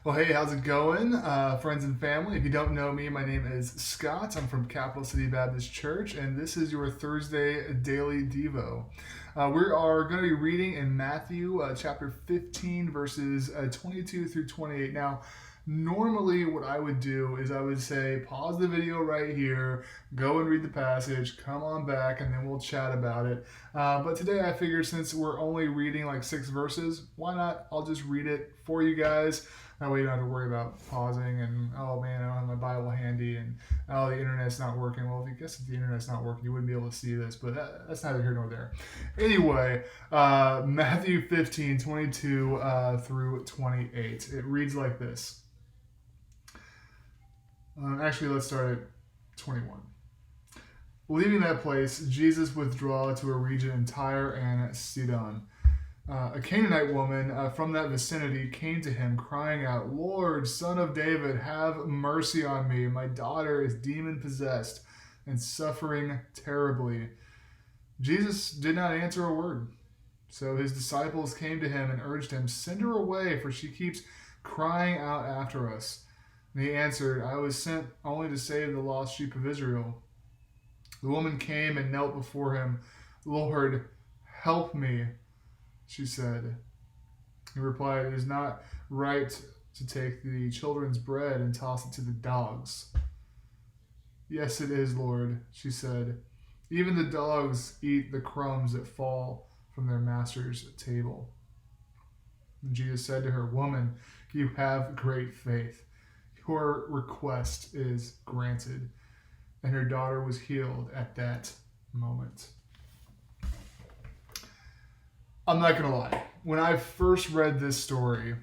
Well, hey, how's it going, friends and family? If you don't know me, my name is Scott. I'm from Capital City Baptist Church, and this is your Thursday Daily Devo. We are going to be reading in Matthew chapter 15, verses 22 through 28. Now, normally what I would do is I would say, pause the video right here, go and read the passage, come on back, and then we'll chat about it. But today I figured since we're only reading like 6 verses, why not? I'll just read it for you guys. That way you don't have to worry about pausing and, oh man, I don't have my Bible handy and, oh, the internet's not working. Well, if the internet's not working, you wouldn't be able to see this, but that's neither here nor there. Anyway, Matthew 15, 22 through 28. It reads like this. Actually, let's start at 21. Leaving that place, Jesus withdrew to a region in Tyre and Sidon. A Canaanite woman from that vicinity came to him, crying out, "Lord, Son of David, have mercy on me. My daughter is demon-possessed and suffering terribly." Jesus did not answer a word. So his disciples came to him and urged him, "Send her away, for she keeps crying out after us." And he answered, "I was sent only to save the lost sheep of Israel." The woman came and knelt before him. "Lord, help me," she said. He replied, "It is not right to take the children's bread and toss it to the dogs." "Yes, it is, Lord," she said. "Even the dogs eat the crumbs that fall from their master's table." And Jesus said to her, "Woman, you have great faith. Your request is granted." And her daughter was healed at that moment. I'm not going to lie. When I first read this story,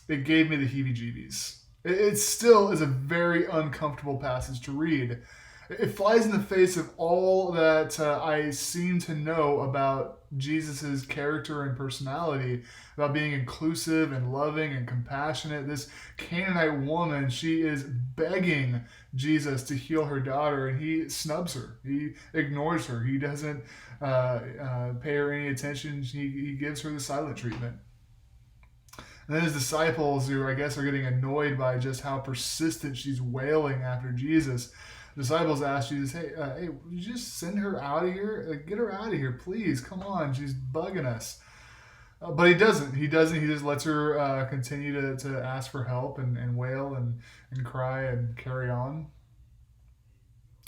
it gave me the heebie-jeebies. It still is a very uncomfortable passage to read. It flies in the face of all that I seem to know about Jesus' character and personality, about being inclusive and loving and compassionate. This Canaanite woman, she is begging Jesus to heal her daughter, and he snubs her. He ignores her. He doesn't pay her any attention. He gives her the silent treatment. And then his disciples, who I guess are getting annoyed by just how persistent she's wailing after Jesus, disciples ask Jesus, hey, would you just send her out of here? Get her out of here, please. Come on, she's bugging us. But he doesn't. He just lets her continue to ask for help and wail and cry and carry on.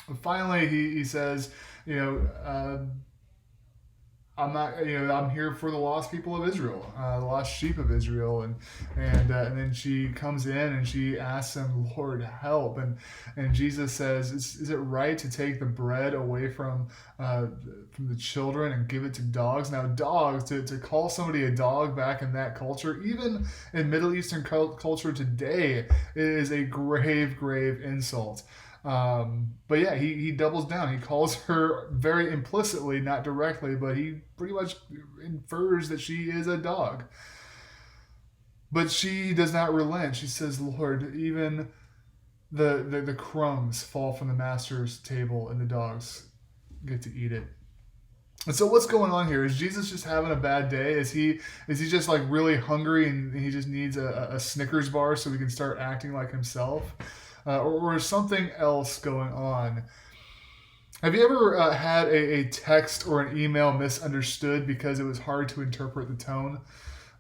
But finally, he says, I'm here for the lost people of Israel, the lost sheep of Israel, and then she comes in and she asks him, "Lord, help!" and Jesus says, "Is it right to take the bread away from the children and give it to dogs?" Now, dogs, to call somebody a dog back in that culture, even in Middle Eastern culture today, is a grave insult. But yeah, he doubles down. He calls her very implicitly, not directly, but he pretty much infers that she is a dog. But she does not relent. She says, "Lord, even the crumbs fall from the master's table and the dogs get to eat it." And so what's going on here? Is Jesus just having a bad day? Is he just like really hungry and he just needs a Snickers bar so he can start acting like himself? Or is something else going on? Have you ever had a text or an email misunderstood because it was hard to interpret the tone?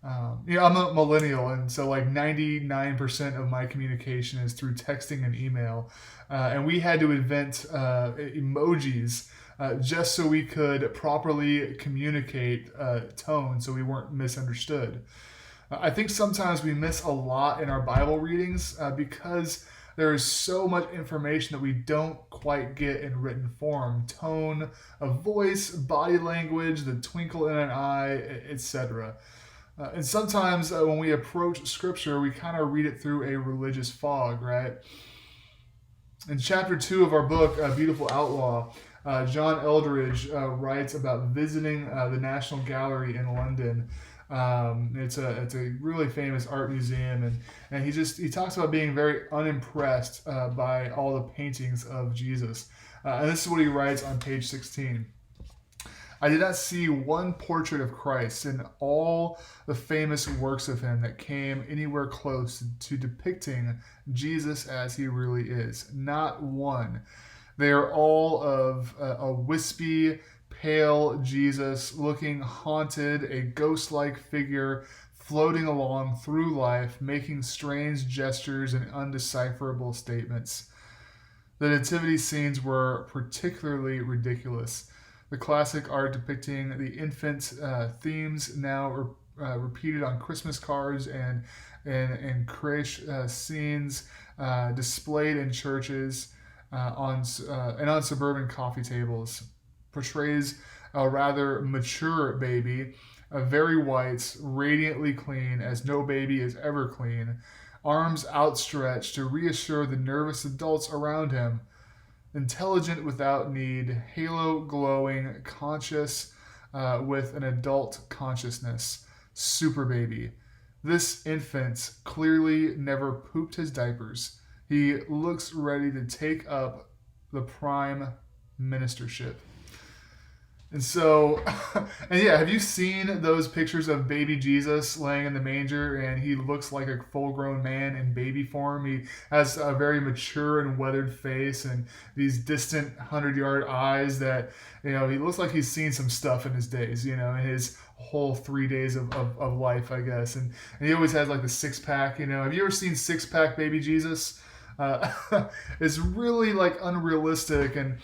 I'm a millennial, and so like 99% of my communication is through texting and email. And we had to invent emojis just so we could properly communicate tone so we weren't misunderstood. I think sometimes we miss a lot in our Bible readings because there is so much information that we don't quite get in written form. Tone of voice, body language, the twinkle in an eye, etc. And sometimes when we approach Scripture, we kind of read it through a religious fog, right? In chapter 2 of our book, Beautiful Outlaw, John Eldredge writes about visiting the National Gallery in London. It's a really famous art museum, and he talks about being very unimpressed by all the paintings of Jesus. And this is what he writes on page 16. I did not see one portrait of Christ in all the famous works of him that came anywhere close to depicting Jesus as he really is. Not one. They are all of a wispy, pale Jesus looking haunted, a ghost like figure floating along through life, making strange gestures and undecipherable statements. The nativity scenes were particularly ridiculous. The classic art depicting the infant themes now repeated on Christmas cards and creche scenes displayed in churches and on suburban coffee tables portrays a rather mature baby, very white, radiantly clean, as no baby is ever clean, arms outstretched to reassure the nervous adults around him, intelligent without need, halo glowing, conscious with an adult consciousness, super baby. This infant clearly never pooped his diapers. He looks ready to take up the prime ministership. And so, and yeah, have you seen those pictures of baby Jesus laying in the manger, and he looks like a full-grown man in baby form? He has a very mature and weathered face and these distant 100-yard eyes that, he looks like he's seen some stuff in his days, in his whole 3 days of life, I guess. And he always has like the six-pack, Have you ever seen six-pack baby Jesus? It's really like unrealistic, and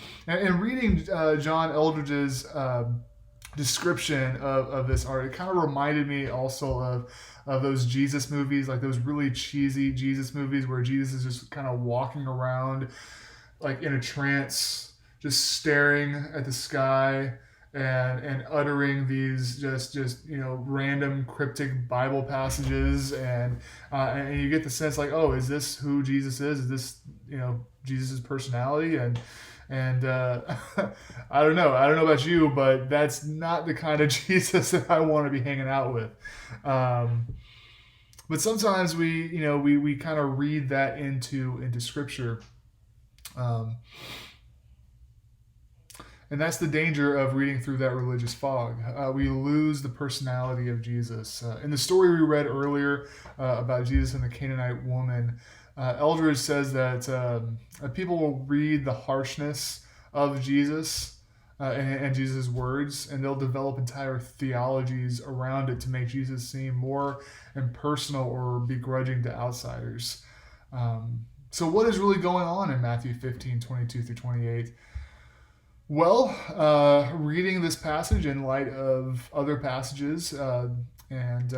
reading John Eldredge's description of this art, it kind of reminded me also of those Jesus movies, like those really cheesy Jesus movies where Jesus is just kind of walking around like in a trance, just staring at the sky and uttering these just random cryptic Bible passages, and you get the sense like, oh, is this who Jesus is? Is this Jesus' personality? And I don't know about you, but that's not the kind of Jesus that I want to be hanging out with. But sometimes we kind of read that into Scripture. And that's the danger of reading through that religious fog. We lose the personality of Jesus. In the story we read earlier about Jesus and the Canaanite woman, Eldredge says that people will read the harshness of Jesus and Jesus' words, and they'll develop entire theologies around it to make Jesus seem more impersonal or begrudging to outsiders. So what is really going on in Matthew 15:22-28? Well, reading this passage in light of other passages and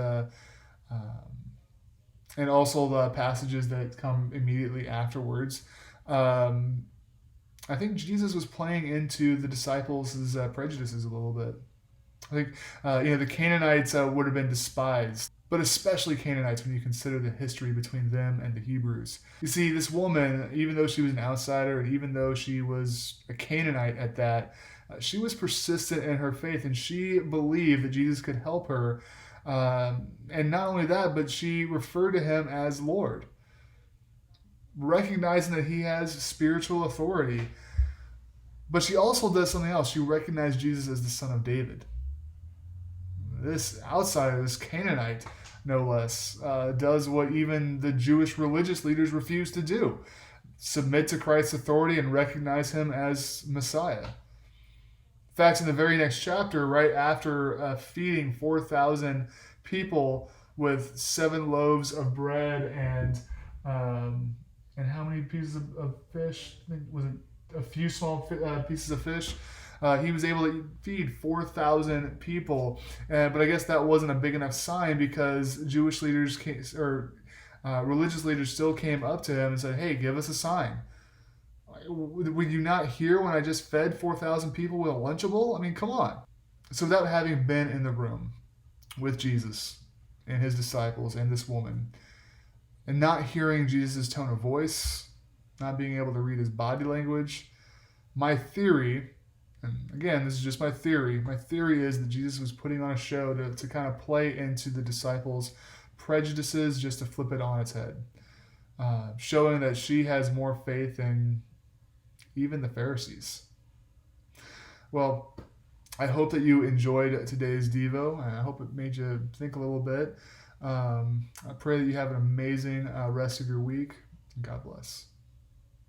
also the passages that come immediately afterwards, I think Jesus was playing into the disciples' prejudices a little bit. I think the Canaanites would have been despised, but especially Canaanites when you consider the history between them and the Hebrews. You see, this woman, even though she was an outsider and even though she was a Canaanite at that, she was persistent in her faith, and she believed that Jesus could help her. And not only that, but she referred to him as Lord, recognizing that he has spiritual authority. But she also does something else. She recognized Jesus as the son of David. This outsider, this Canaanite, no less, does what even the Jewish religious leaders refuse to do: submit to Christ's authority and recognize him as Messiah. In fact, in the very next chapter, right after feeding 4,000 people with 7 loaves of bread and how many pieces of fish? Was it a few small pieces of fish? He was able to feed 4,000 people, but I guess that wasn't a big enough sign, because Jewish leaders religious leaders still came up to him and said, "Hey, give us a sign. Were you not here when I just fed 4,000 people with a Lunchable? I mean, come on." So without having been in the room with Jesus and his disciples and this woman, and not hearing Jesus' tone of voice, not being able to read his body language, my theory, and again, this is just my theory is that Jesus was putting on a show to kind of play into the disciples' prejudices, just to flip it on its head, showing that she has more faith than even the Pharisees. Well, I hope that you enjoyed today's Devo, and I hope it made you think a little bit. I pray that you have an amazing rest of your week. God bless.